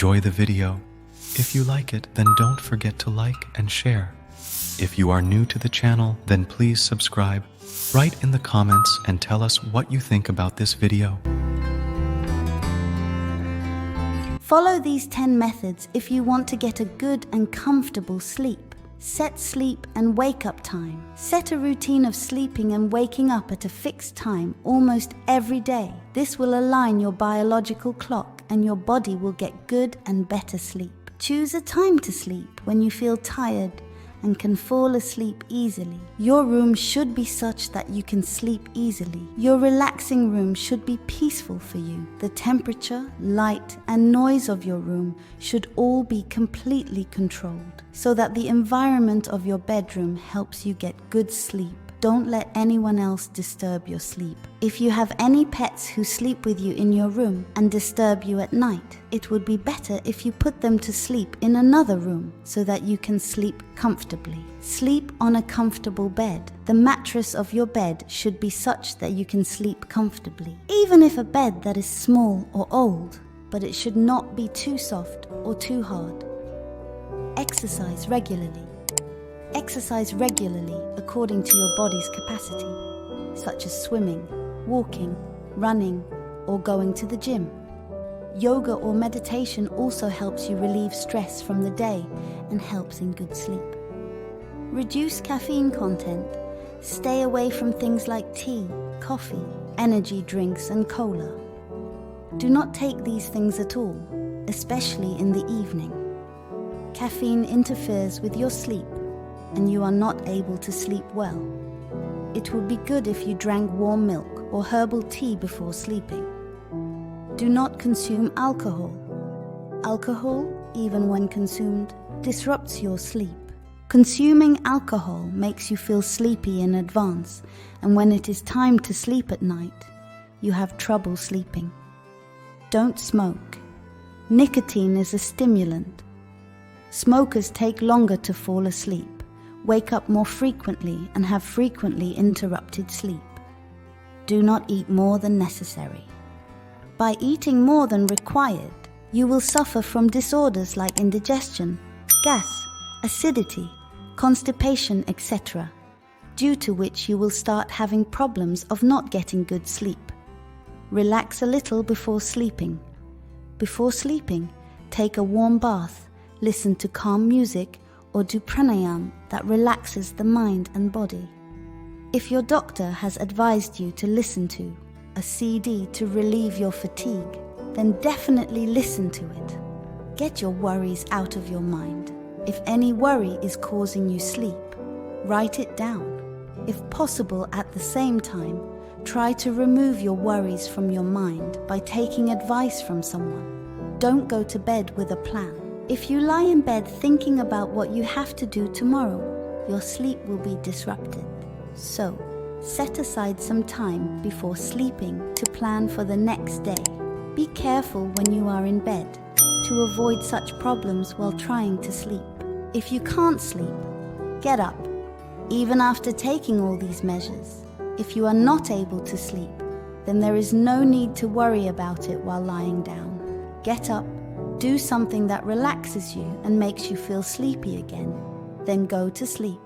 enjoy the video. If you like it, then don't forget to like and share. If you are new to the channel, then please subscribe. Write in the comments and tell us what you think about this video. Follow these 10 methods if you want to get a good and comfortable sleep. Set sleep and wake up time. Set a routine of sleeping and waking up at a fixed time almost every day. This will align your biological clock and your body will get good and better sleep. Choose a time to sleep when you feel tired and can fall asleep easily. Your room should be such that you can sleep easily. Your relaxing room should be peaceful for you. The temperature, light, and noise of your room should all be completely controlled so that the environment of your bedroom helps you get good sleep. Don't let anyone else disturb your sleep. If you have any pets who sleep with you in your room and disturb you at night, it would be better if you put them to sleep in another room so that you can sleep comfortably. Sleep on a comfortable bed. The mattress of your bed should be such that you can sleep comfortably. Even if a bed that is small or old, but it should not be too soft or too hard. Exercise regularly. Exercise regularly according to your body's capacity, such as swimming, walking, running, or going to the gym. Yoga or meditation also helps you relieve stress from the day and helps in good sleep. Reduce caffeine content. Stay away from things like tea, coffee, energy drinks, and cola. Do not take these things at all, especially in the evening. Caffeine interferes with your sleep and you are not able to sleep well. It would be good if you drank warm milk or herbal tea before sleeping. Do not consume alcohol. Alcohol, even when consumed, disrupts your sleep. Consuming alcohol makes you feel sleepy in advance, and when it is time to sleep at night, you have trouble sleeping. Don't smoke. Nicotine is a stimulant. Smokers take longer to fall asleep, wake up more frequently, and have frequently interrupted sleep. Do not eat more than necessary. By eating more than required, you will suffer from disorders like indigestion, gas, acidity, constipation, etc., due to which you will start having problems of not getting good sleep. Relax a little before sleeping. Before sleeping, take a warm bath, listen to calm music, or do pranayama that relaxes the mind and body. If your doctor has advised you to listen to a CD to relieve your fatigue, then definitely listen to it. Get your worries out of your mind. If any worry is causing you sleep, write it down. If possible, at the same time, try to remove your worries from your mind by taking advice from someone. Don't go to bed with a plan. If you lie in bed thinking about what you have to do tomorrow, your sleep will be disrupted. So, set aside some time before sleeping to plan for the next day. Be careful when you are in bed to avoid such problems while trying to sleep. If you can't sleep, get up. Even after taking all these measures, if you are not able to sleep, then there is no need to worry about it while lying down. Get up. Do something that relaxes you and makes you feel sleepy again. Then go to sleep.